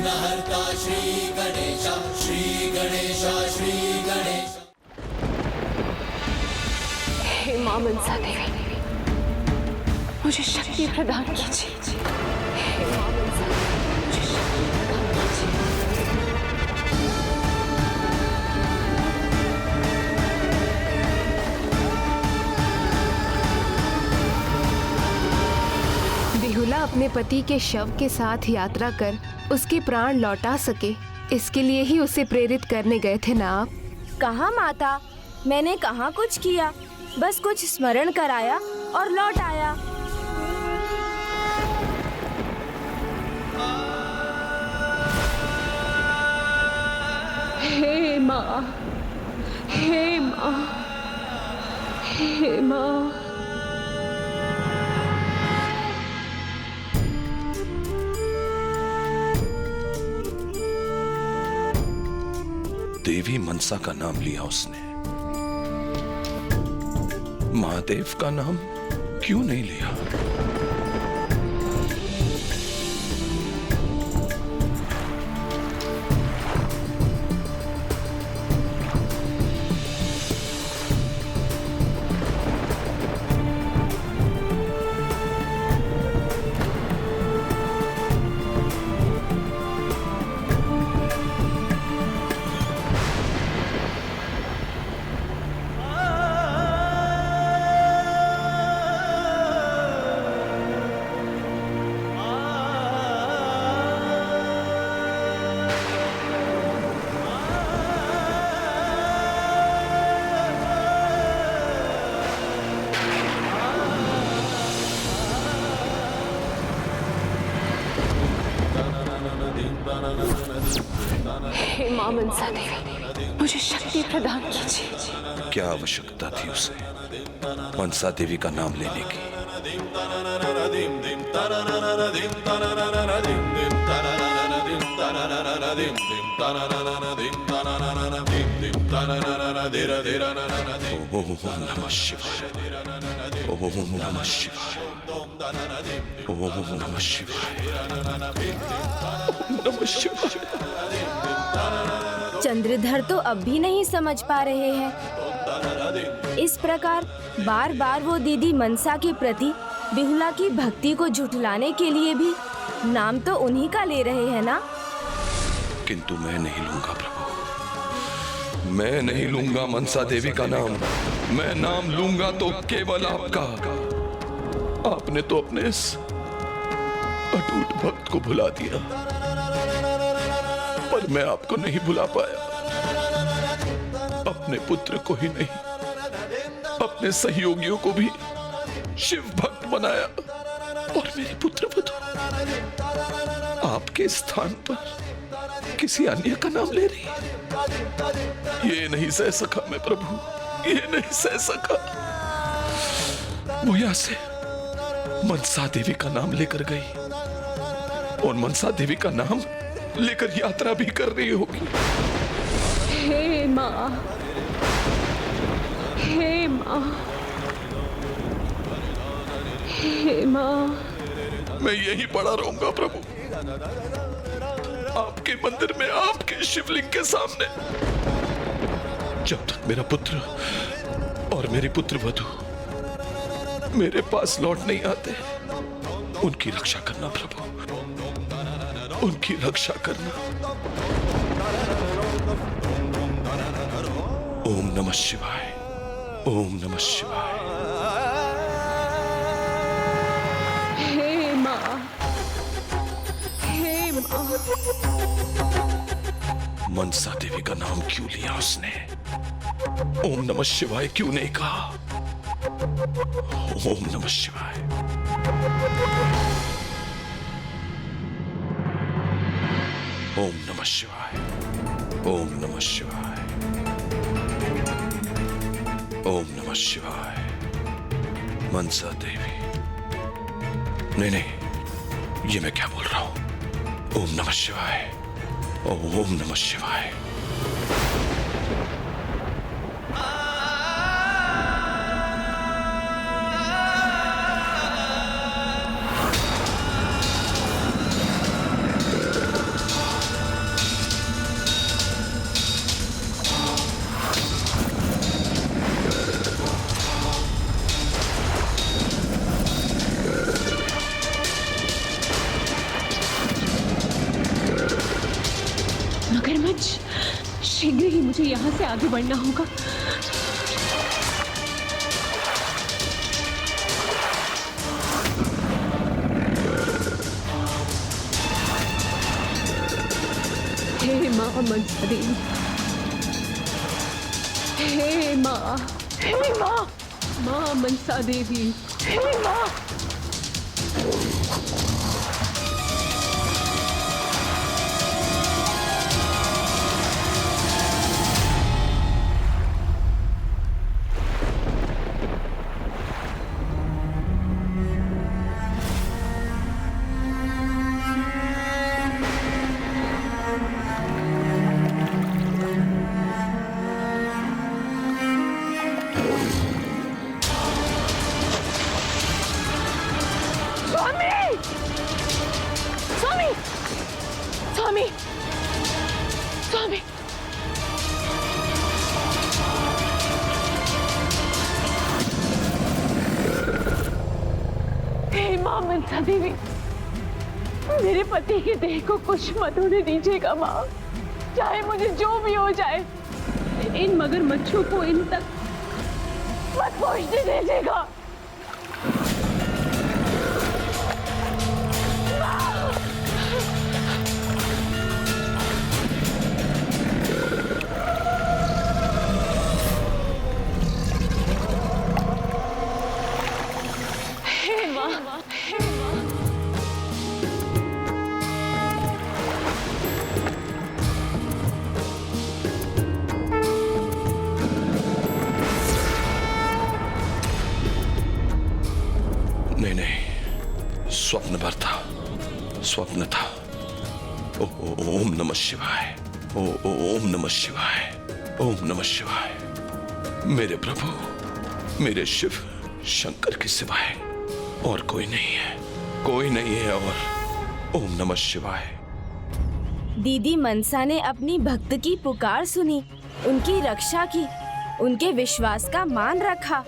विघ्नहर्ता श्री गणेश, श्री गणेश, श्री गणेश। हे मां मनसा देवी, मुझे शक्ति प्रदान कीजिए। हे मां मनसा देवी, मुझे शक्ति प्रदान कीजिए। बिहुला अपने पति के शव के साथ यात्रा कर उसके प्राण लौटा सके, इसके लिए ही उसे प्रेरित करने गए थे ना आप? कहाँ माता, मैंने कहाँ कुछ किया, बस कुछ स्मरण कराया और लौट आया। हे मां, हे मां, हे मां। देवी मनसा का नाम लिया उसने, महादेव का नाम क्यों नहीं लिया? हे मां मनसा देवी, मुझे शक्ति प्रदान कीजिए। क्या आवश्यकता थी उसे मनसा देवी का नाम लेने की? ओम नमः शिवाय, ओम नमः शिवाय, ओम नमः शिवाय, ओम नमः शिवाय। चंद्रधर तो अब भी नहीं समझ पा रहे हैं। इस प्रकार बार बार वो दीदी मनसा के प्रति बिहुला की भक्ति को झुठलाने के लिए भी नाम तो उन्हीं का ले रहे हैं ना? किंतु मैं नहीं लूंगा प्रभु, मैं नहीं लूंगा मनसा देवी का नाम। मैं नाम लूंगा तो केवल आपका। आपने तो अपने इस अटूट भक्त को भुला दिया, पर मैं आपको नहीं भुला पाया। अपने पुत्र को ही नहीं, अपने सहयोगियों को भी शिव भक्त बनाया, और मेरी पुत्र वधू आपके स्थान पर किसी अन्य का नाम ले रही है। ये नहीं सह सका मैं प्रभु, ये नहीं सह सका। वो यहां से मनसा देवी का नाम लेकर गई, और मनसा देवी का नाम लेकर यात्रा भी कर रही होगी। हे मां, हे मां, हे मां। मैं यहीं पड़ा रहूंगा प्रभु, आपके मंदिर में, आपके शिवलिंग के सामने, जब तक मेरा पुत्र और मेरी पुत्र वधू मेरे पास लौट नहीं आते। उनकी रक्षा करना प्रभु, उनकी रक्षा करना। ओम नमः शिवाय, ओम नमः शिवाय। हे मां, हे मां। मनसा देवी का नाम क्यों लिया उसने? ओम नमः शिवाय क्यों नहीं कहा? ओम नमः शिवाय। ओम नमः शिवाय, ओम नमः शिवाय, ओम नमः शिवाय। मनसा देवी, नहीं नहीं, ये मैं क्या बोल रहा हूं? ओम नमः शिवाय, ओम नमः शिवाय। शीघ्र ही मुझे यहाँ से आगे बढ़ना होगा। हे माँ मनसा देवी, हे माँ, हे माँ, माँ मनसा देवी, हे माँ। स्वामी, स्वामी, हे माँ मनसा देवी, मेरे पति के देह को कुछ मत होने दीजिएगा माँ। चाहे मुझे जो भी हो जाए, इन मगरमच्छों को इन तक मत पहुंचने दीजिएगा। नहीं, स्वप्न भर था, स्वप्न था। ओम नमः शिवाय, ओम नमः शिवाय, ओम नमः शिवाय। मेरे प्रभु, मेरे शिव शंकर के सिवाय और कोई नहीं है, कोई नहीं है। और ओम नमः शिवाय। दीदी मनसा ने अपनी भक्त की पुकार सुनी, उनकी रक्षा की, उनके विश्वास का मान रखा।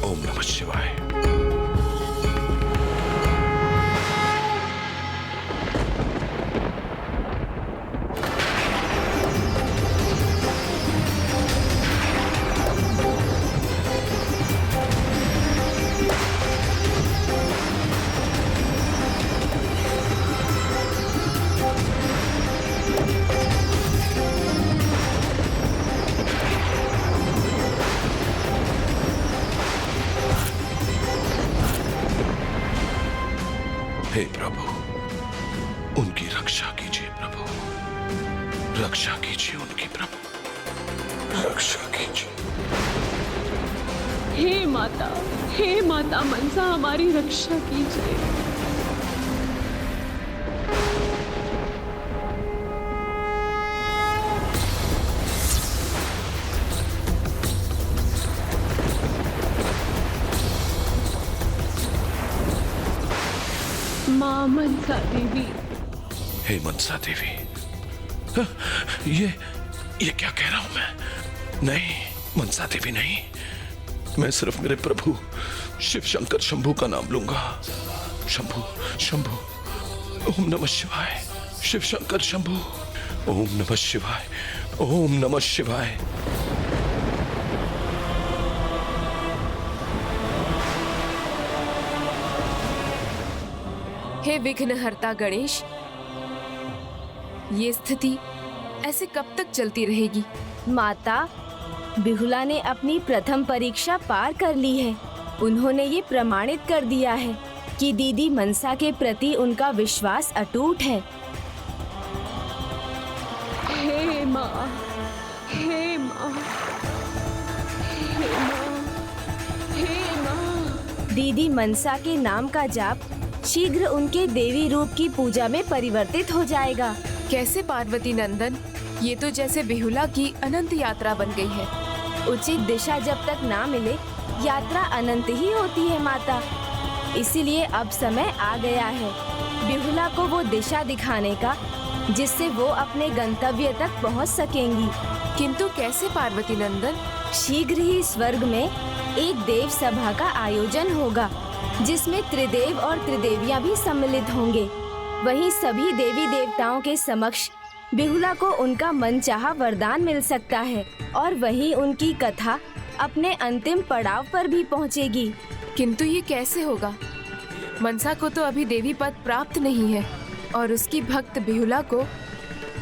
ओम नमः शिवाय। हे प्रभु, उनकी रक्षा कीजिए प्रभु, रक्षा कीजिए उनकी प्रभु, रक्षा कीजिए। हे माता मनसा, हमारी रक्षा कीजिए। माँ मनसा देवी। हे मनसा देवी, ये क्या कह रहा हूं मैं? नहीं मनसा देवी नहीं, मैं सिर्फ मेरे प्रभु शिव शंकर शंभू का नाम लूंगा। शंभू, शंभू, ओम नमः शिवाय। शिव शंकर शंभू, ओम नमः शिवाय, ओम नमः शिवाय। हे विघ्नहर्ता गणेश, ये स्थिति ऐसे कब तक चलती रहेगी? माता, बिहुला ने अपनी प्रथम परीक्षा पार कर ली है। उन्होंने ये प्रमाणित कर दिया है कि दीदी मनसा के प्रति उनका विश्वास अटूट है। हे माँ, हे माँ, हे माँ, हे माँ। दीदी मनसा के नाम का जाप शीघ्र उनके देवी रूप की पूजा में परिवर्तित हो जाएगा। कैसे पार्वती नंदन, ये तो जैसे बिहुला की अनंत यात्रा बन गई है। उचित दिशा जब तक ना मिले, यात्रा अनंत ही होती है माता। इसीलिए अब समय आ गया है बिहुला को वो दिशा दिखाने का जिससे वो अपने गंतव्य तक पहुंच सकेंगी। किंतु कैसे पार्वती नंदन? शीघ्र ही स्वर्ग में एक देव सभा का आयोजन होगा जिसमें त्रिदेव और त्रिदेवियां भी सम्मिलित होंगे। वहीं सभी देवी देवताओं के समक्ष बिहुला को उनका मनचाहा वरदान मिल सकता है और वहीं उनकी कथा अपने अंतिम पड़ाव पर भी पहुंचेगी। किंतु ये कैसे होगा? मनसा को तो अभी देवी पद प्राप्त नहीं है और उसकी भक्त बिहुला को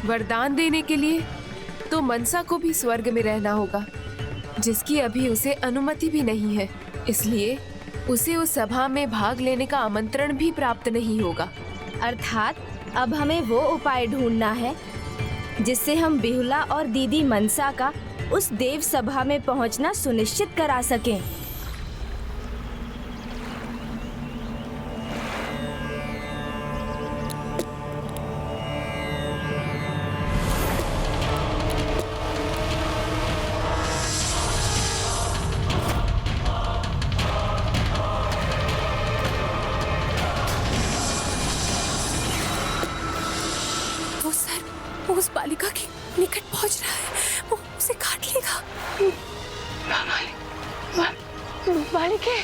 वरदान देने के लिए तो मनसा को भी स्वर्ग में रहना होगा, जिसकी अभी उसे अनुमति भी नहीं है। इसलिए उसे उस सभा में भाग लेने का आमंत्रण भी प्राप्त नहीं होगा। अर्थात अब हमें वो उपाय ढूंढना है जिससे हम बिहुला और दीदी मनसा का उस देव सभा में पहुंचना सुनिश्चित करा सकें। वो उस बालिका के निकट पहुंच रहा है, वो उसे काट लेगा। बालिके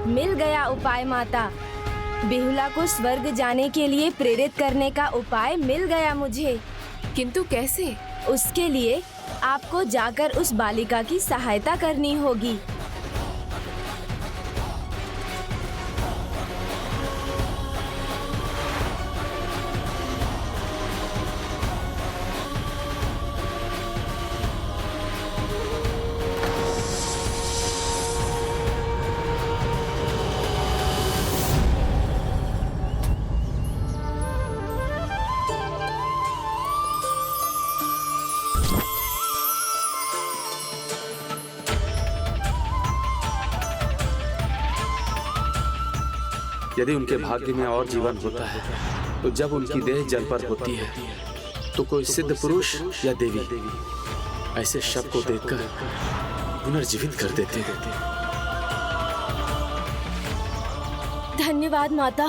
मिल गया उपाय माता। बिहुला को स्वर्ग जाने के लिए प्रेरित करने का उपाय मिल गया मुझे। किंतु कैसे? उसके लिए आपको जाकर उस बालिका की सहायता करनी होगी। यदि उनके भाग्य में और जीवन होता है तो जब उनकी देह जल पर होती है तो कोई सिद्ध पुरुष या देवी ऐसे शव को देखकर पुनर्जीवित कर देते हैं। धन्यवाद माता।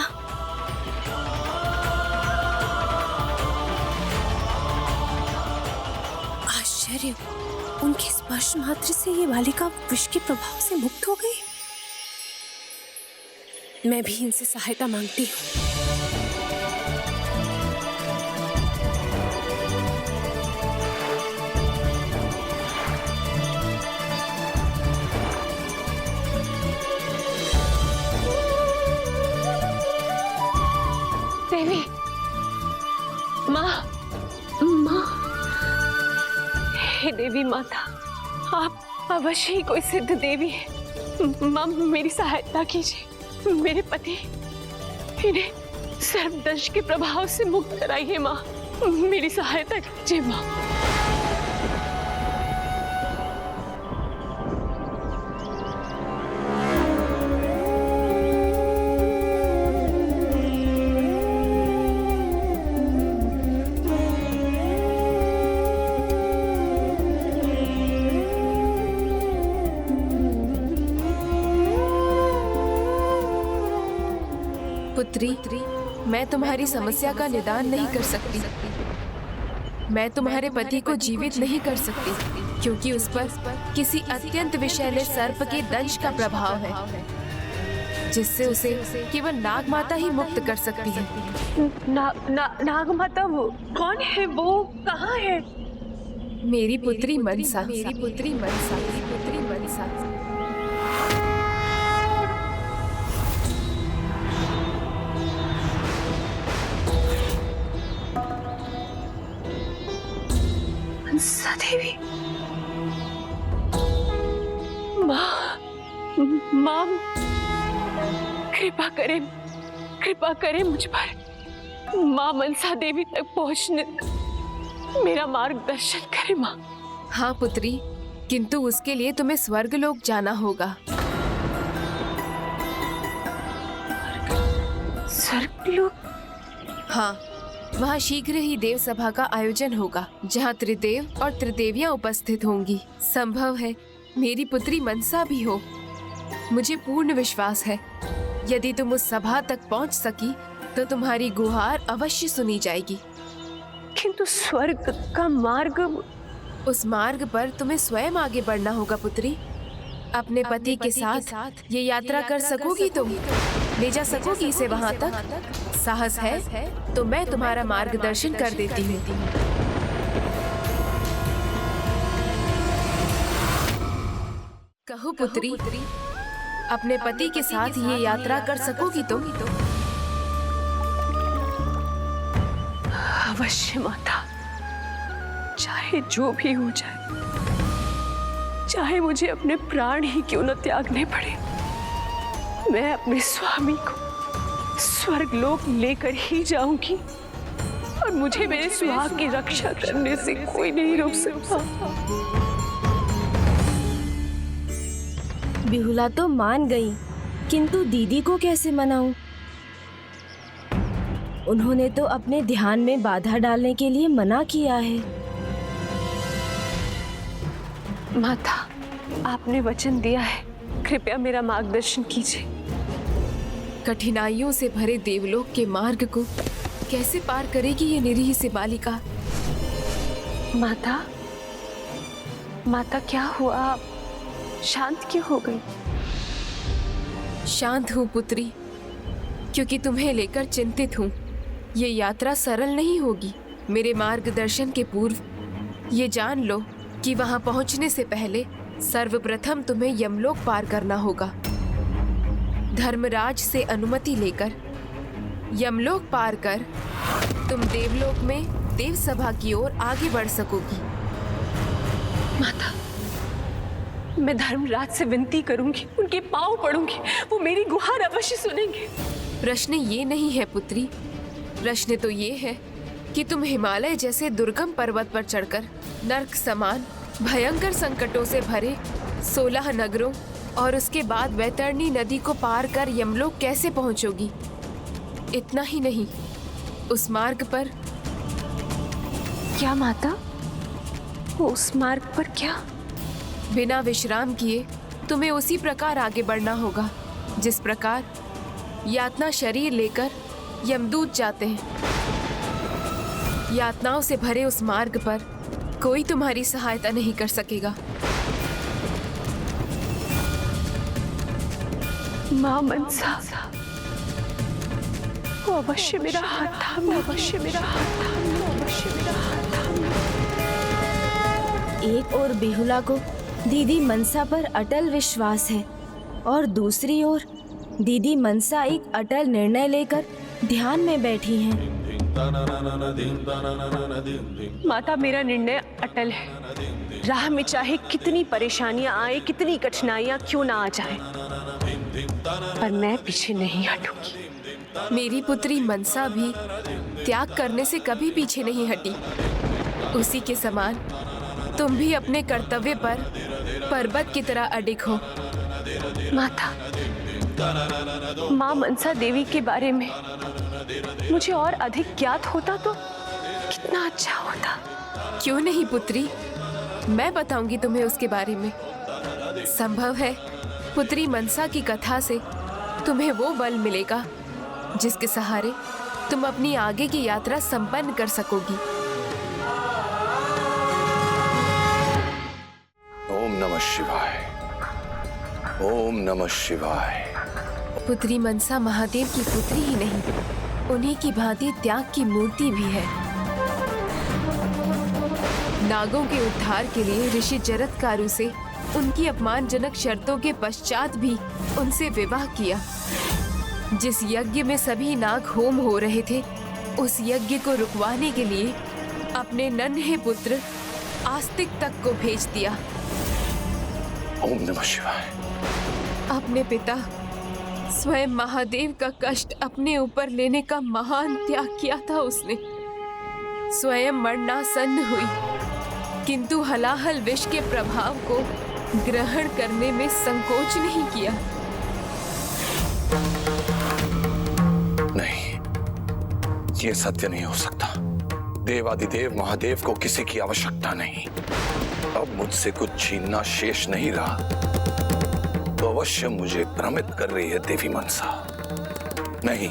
आश्चर्य, उनके स्पर्श मात्र से ये बालिका विष के प्रभाव से मुक्त हो गई। मैं भी इनसे सहायता मांगती हूँ। देवी, माँ, हे देवी माता, आप अवश्य ही कोई सिद्ध देवी है। माँ, मेरी सहायता कीजिए। मेरे पति, इन्हें सर्पदंश के प्रभाव से मुक्त कराइए माँ। मेरी सहायता कीजिए माँ। पुत्री, मैं तुम्हारी समस्या का निदान नहीं कर सकती। मैं तुम्हारे पति को जीवित नहीं कर सकती क्योंकि उस पर किसी अत्यंत विषैले सर्प के दंश का प्रभाव है, जिससे उसे केवल नाग माता ही मुक्त कर सकती है। नाग माता वो कौन है? वो कहाँ है? मेरी पुत्री मनसा, मेरी पुत्री मनसा, मेरी पुत्री मनसा। मनसा देवी, माँ, कृपा करें मुझ पर। माँ मनसा देवी तक पहुँचने तक मेरा मार्गदर्शन करें माँ। हाँ पुत्री, किंतु उसके लिए तुम्हें स्वर्गलोक जाना होगा। स्वर्गलोक? हाँ, वहाँ शीघ्र ही देव सभा का आयोजन होगा जहाँ त्रिदेव और त्रिदेवियाँ उपस्थित होंगी। संभव है मेरी पुत्री मनसा भी हो। मुझे पूर्ण विश्वास है यदि तुम उस सभा तक पहुंच सकी तो तुम्हारी गुहार अवश्य सुनी जाएगी। किंतु स्वर्ग का मार्ग, उस मार्ग पर तुम्हें स्वयं आगे बढ़ना होगा पुत्री। अपने पति के साथ ये यात्रा कर सकोगी तुम? ले जा सकोगी इसे वहां तक? साहस है तो मैं तुम्हारा मार्गदर्शन कर देती हूँ। कहो पुत्री, अपने पति के साथ ये यात्रा कर सकोगी तुम? अवश्य माता, चाहे जो भी हो जाए, चाहे मुझे अपने प्राण ही क्यों न त्यागने पड़े, मैं अपने स्वामी को स्वर्गलोक लेकर ही जाऊंगी और मुझे मेरे सुहाग की रक्षा करने से कोई नहीं रोक सकता। बिहुला तो मान गई, किंतु दीदी को कैसे मनाऊं? उन्होंने तो अपने ध्यान में बाधा डालने के लिए मना किया है। माता, आपने वचन दिया है, कृपया मेरा मार्गदर्शन कीजिए। कठिनाइयों से भरे देवलोक के मार्ग को कैसे पार करेगी ये निरीह सी बालिका? माता, माता क्या हुआ? आप शांत क्यों हो गई? शांत हूँ पुत्री, क्योंकि तुम्हें लेकर चिंतित हूँ। ये यात्रा सरल नहीं होगी। मेरे मार्गदर्शन के पूर्व ये जान लो कि वहां पहुंचने से पहले सर्वप्रथम तुम्हें यमलोक पार करना होगा। धर्मराज से अनुमति लेकर यमलोक पार कर तुम देवलोक में देव सभा की ओर आगे बढ़ सकोगी। माता, मैं धर्मराज से विनती करूंगी, उनके पांव पड़ूंगी, वो मेरी गुहार अवश्य सुनेंगे। प्रश्न ये नहीं है पुत्री, प्रश्न तो ये है कि तुम हिमालय जैसे दुर्गम पर्वत पर चढ़कर नर्क समान भयंकर संकटों से भरे 16 नगरों और उसके बाद वैतरणी नदी को पार कर यमलोक कैसे पहुंचोगी? इतना ही नहीं, उस मार्ग पर क्या माता? उस मार्ग पर क्या? बिना विश्राम किए तुम्हें उसी प्रकार आगे बढ़ना होगा जिस प्रकार यातना शरीर लेकर यमदूत जाते हैं। यातनाओं से भरे उस मार्ग पर कोई तुम्हारी सहायता नहीं कर सकेगा। माँ मनसा, वो अवश्य मेरा हाथ थामना, अवश्य मेरा हाथ थामना, अवश्य मेरा हाथ थामना। एक ओर बेहुला को दीदी मनसा पर अटल विश्वास है और दूसरी ओर दीदी मनसा एक अटल निर्णय लेकर ध्यान में बैठी हैं। माता, मेरा निर्णय अटल है। राह में चाहे कितनी परेशानियां आए, कितनी कठिनाइयां क्यों ना आ जाए, पर मैं पीछे नहीं हटूंगी। मेरी पुत्री मनसा भी त्याग करने से कभी पीछे नहीं हटी। उसी के समान तुम भी अपने कर्तव्य पर पर्वत की तरह अडिग हो। माता, माँ मनसा देवी के बारे में मुझे और अधिक ज्ञात होता तो कितना अच्छा होता। क्यों नहीं पुत्री, मैं बताऊंगी तुम्हें उसके बारे में। संभव है पुत्री मनसा की कथा से तुम्हें वो बल मिलेगा जिसके सहारे तुम अपनी आगे की यात्रा संपन्न कर सकोगी। ओम नमः शिवाय, ओम नमः शिवाय। पुत्री मनसा महादेव की पुत्री ही नहीं, उन्हीं की भांति त्याग की मूर्ति भी है। नागों के उद्धार के लिए ऋषि जरत्कारु से उनकी अपमानजनक शर्तों के पश्चात भी उनसे विवाह किया। जिस यज्ञ में सभी नाग होम हो रहे थे, उस यज्ञ को रुकवाने के लिए अपने नन्हे पुत्र आस्तिक तक को भेज दिया। ओम नमः शिवाय। अपने पिता स्वयं महादेव का कष्ट अपने ऊपर लेने का महान त्याग किया था उसने। स्वयं मरणासन्न हुई, किंतु हलाहल विष के प्रभाव को ग्रहण करने में संकोच नहीं किया। नहीं, ये सत्य नहीं हो सकता। देवादिदेव महादेव को किसी की आवश्यकता नहीं। अब मुझसे कुछ छीनना शेष नहीं रहा, तो अवश्य मुझे भ्रमित कर रही है देवी मनसा। नहीं,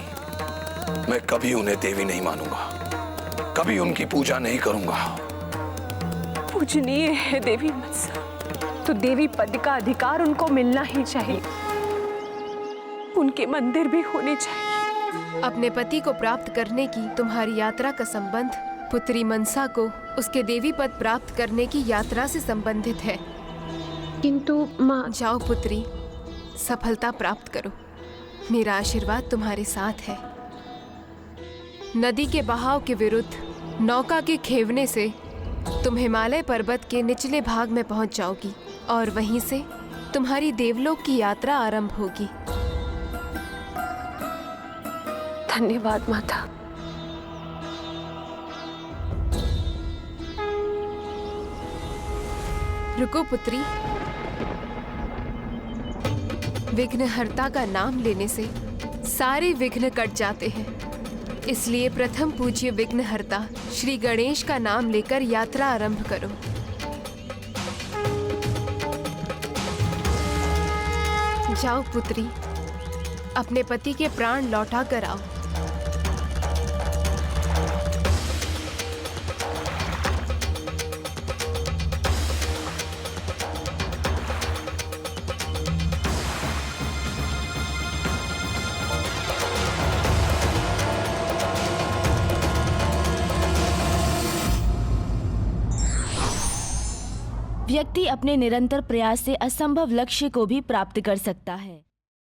मैं कभी उन्हें देवी नहीं मानूंगा, कभी उनकी पूजा नहीं करूंगा। पूजनीय है देवी मनसा, तो देवी पद का अधिकार उनको मिलना ही चाहिए। उनके मंदिर भी होने चाहिए। अपने पति को प्राप्त करने की तुम्हारी यात्रा का संबंध पुत्री मनसा को उसके देवी पद प्राप्त करने की यात्रा से संबंधित है। किंतु माँ, जाओ पुत्री, सफलता प्राप्त करो। मेरा आशीर्वाद तुम्हारे साथ है। नदी के बहाव के विरुद्ध नौका के खेवने से तुम हिमालय पर्वत के निचले भाग में पहुंच जाओगी और वहीं से तुम्हारी देवलोक की यात्रा आरंभ होगी। धन्यवाद माता। रुको पुत्री, विघ्नहर्ता का नाम लेने से सारे विघ्न कट जाते हैं, इसलिए प्रथम पूज्य विघ्नहर्ता श्री गणेश का नाम लेकर यात्रा आरंभ करो। जाओ पुत्री, अपने पति के प्राण लौटा कर आओ। व्यक्ति अपने निरंतर प्रयास से असंभव लक्ष्य को भी प्राप्त कर सकता है।